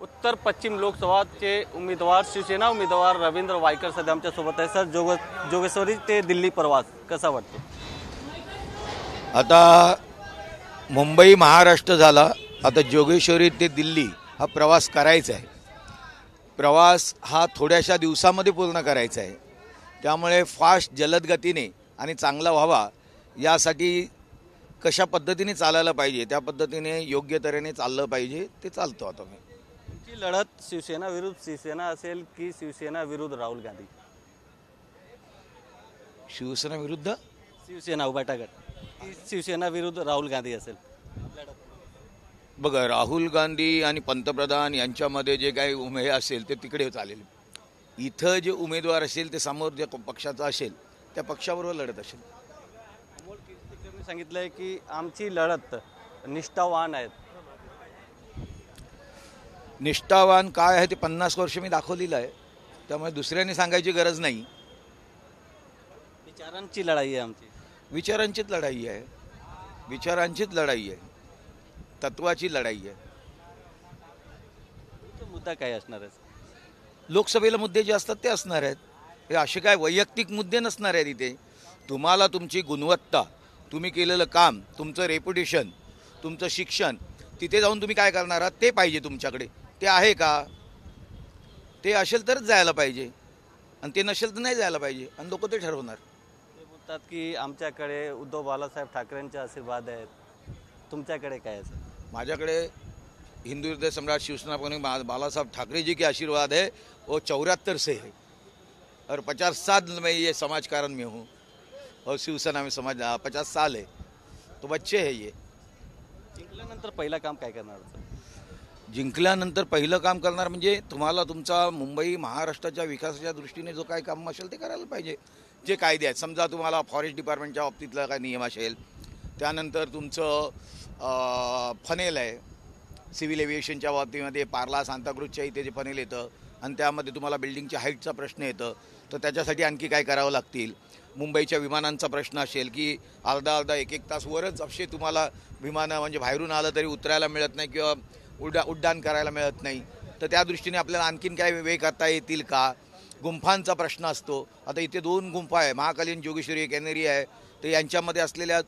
उत्तर पश्चिम लोकसभाचे उमेदवार शिवसेना उमेदवार रवींद्र वायकर सध्या आमच्या सोबत आहे। सर, जोगेश्वरी ते दिल्ली प्रवास कसा वाटतो? आता मुंबई महाराष्ट्र झाला, आता जोगेश्वरी ते दिल्ली हा प्रवास करायचा आहे। प्रवास हा थोड्याशा दिवसामध्ये पूर्ण करायचा आहे, त्यामुळे फास्ट जलद गतीने आणि चांगला व्हावा यासाठी कशा पद्धतीने चालायला पाहिजे त्या पद्धतीने योग्य तऱ्हेने चाललं पाहिजे, ते चालतो। आता मी तुमची लढत शिवसेना विरुद्ध शिवसेना असेल की शिवसेना विरुद्ध राहुल गांधी? शिवसेना विरुद्ध शिवसेना उभाटा गट की शिवसेना विरुद्ध राहुल गांधी असेल लढत? बघा, राहुल गांधी आणि पंतप्रधान यांच्यामध्ये जे काही हे असेल ते तिकडे चालेल। इथं जे उमेदवार असेल ते समोर ज्या पक्षाचा असेल त्या पक्षाबरोबर लढत असेल। मी सांगितलंय की आमची लढत निष्ठावान आहेत। निष्ठावान काय आहे ते 50 वर्ष मी दाखवलेलं आहे, त्यामुळे दुसऱ्याने सांगायची गरज नाही। विचारांची लढाई आहे आमची, विचारांचीच लढाई आहे, विचारांचीच लढाई आहे, तत्वाची लढाई आहे। मुद्दा काय असणार आहे? लोकसभेला मुद्दे जे असतात ते असणार आहेत, हे असे काय वैयक्तिक मुद्दे नसणार आहेत। इथे तुम्हाला तुमची गुणवत्ता, तुम्ही केलेलं काम, तुमचं रेप्युटेशन, तुमचं शिक्षण, तिथे जाऊन तुम्ही काय करणार आहात ते पाहिजे तुमच्याकडे। ते आहे का? ते असेल तरच जायला पाहिजे, आणि ते नसेल तर नाही जायला पाहिजे, आणि लोक ते ठरवणार। ते बोलतात की आमच्याकडे उद्धव बाळासाहेब ठाकरेंचे आशीर्वाद आहेत, तुमच्याकडे काय आहे? माझ्याकडे हिंदू हृदय सम्राट शिवसेना प्रमुख बालासाहब ठाकरे जी के आशीर्वाद है, वो 74 से है, और 50 साल में ये समाजकारण में हूँ, और शिवसेना में 50 साल है, तो बच्चे है ये। जिंकल्यानंतर पहिलं काम काय करणार? जिंकल्यानंतर पहिलं काम करणार म्हणजे तुम्हाला तुमचा मुंबई महाराष्ट्राच्या विकासाच्या दृष्टीने जो काय काम असेल ते करायला पाहिजे। जे कायदे आहेत, समजा तुम्हाला फॉरेस्ट डिपार्टमेंटच्या बाबतीतला काय नियम असेल, त्यानंतर तुमचं फनेल आहे, सिव्हिल एव्हिएशनच्या बाबतीमध्ये पार्ला सांताक्रूजच्या इथे जे फनेल येतं, आणि त्यामध्ये तुम्हाला बिल्डिंगच्या हाईटचा प्रश्न येतं, तर त्याच्यासाठी आणखी काय करावं लागतील। मुंबईच्या विमानांचा प्रश्न असेल की अर्धा एक तास वरच असे तुम्हाला विमानं म्हणजे बाहेरून आलं तरी उतरायला मिळत नाही किंवा उड्डाण करायला मिळत नाही, तर त्या दृष्टीने आपल्याला आणखीन काय वे करता येतील का? गुंफांचा प्रश्न असतो। आता इथे 2 गुंफा आहे, महाकालीन जोगेश्वरी एक कॅनेरी आहे, तर यांच्यामध्ये असलेल्या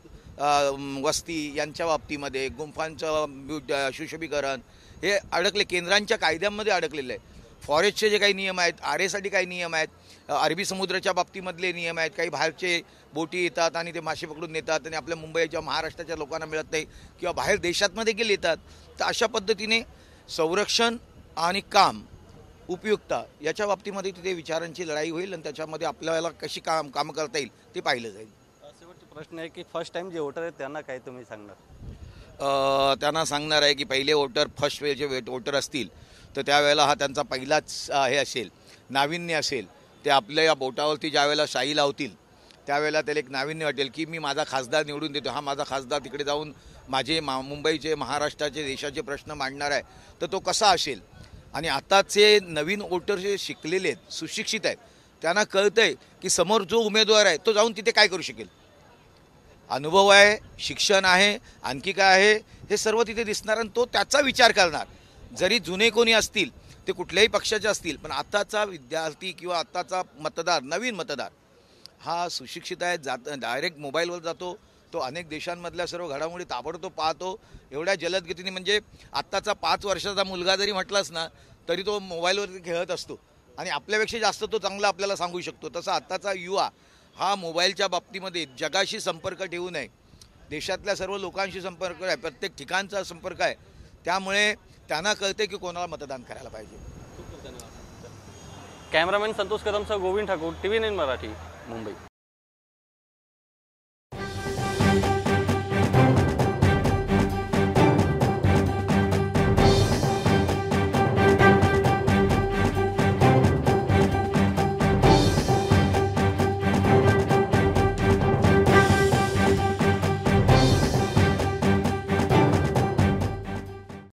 वस्ती यांच्या बाबतीमध्ये गुंफांचं सुशोभीकरण हे अडकले, केंद्रांच्या कायद्यांमध्ये अडकलेलं आहे। फॉरेस्टचे जे काही नियम आहेत, आरेसाठी काही नियम आहेत, अरबी समुद्राच्या बाबतीमधले नियम आहेत, काही बाहेरचे बोटी येतात आणि ते मासे पकडून नेतात आणि आपल्या मुंबईच्या महाराष्ट्राच्या लोकांना मिळत नाही, किंवा बाहेर देशातमध्ये गेले येतात। तर अशा पद्धतीने संरक्षण आणि काम उपयुक्ता याच्या बाबतीमध्ये तिथे विचारांची लढाई होईल, आणि त्याच्यामध्ये आपल्याला कशी कामं करता येईल ते पाहिलं जाईल। शेवटचा प्रश्न आहे की फर्स्ट टाइम जे वोटर आहेत त्यांना काय तुम्ही सांगणार? त्यांना सांगणार आहे की पहिले वोटर फर्स्ट वेळचे वोटर असतील तर त्यावेळेला हा त्यांचा पहिलाच हे असेल, नाविन्य असेल। ते आपल्या या बोटावरती ज्यावेळेला शाई लावतील त्यावेळेला त्याला एक नाविन्य वाटेल की मी माझा खासदार निवडून देतो, हा माझा खासदार तिकडे जाऊन माझे मुंबईचे महाराष्ट्राचे देशाचे प्रश्न मांडणार आहे, तर तो कसा असेल। आणि आताचे नवीन वोटर जे शिकलेले आहेत, सुशिक्षित आहेत, त्यांना कळतं आहे की समोर जो उमेदवार आहे तो जाऊन तिथे काय करू शकेल। अनुभव आहे, शिक्षण आहे, आणखी काय आहे हे सर्व तिथे दिसणार, आणि तो त्याचा विचार करणार। जरी जुने कोणी असतील, ते कुठल्याही पक्षाचे असतील, पण आताचा विद्यार्थी किंवा आताचा मतदार, नवीन मतदार हा सुशिक्षित आहे, डायरेक्ट मोबाईलवर जातो, तो अनेक देशांमधल्या सर्व घडामोडी ताबडतोब पाहतो एवढ्या जलद गतीने। म्हणजे आत्ताचा 5 वर्षाचा मुलगा जरी म्हटलास ना तरी तो मोबाईलवरती खेळत असतो, आणि आपल्यापेक्षा जास्त तो चांगला आपल्याला सांगू शकतो। तसा आत्ताचा युवा हा मोबाईलच्या बाबतीमध्ये जगाशी संपर्क ठेवू नये, देशातल्या सर्व लोकांशी संपर्क आहे, प्रत्येक ठिकाणचा संपर्क आहे, त्यामुळे त्यांना कळते की कोणाला मतदान करायला पाहिजे। कॅमेरामॅन संतोष कदमसह गोविंद ठाकूर, TV9 मराठी, मुंबई।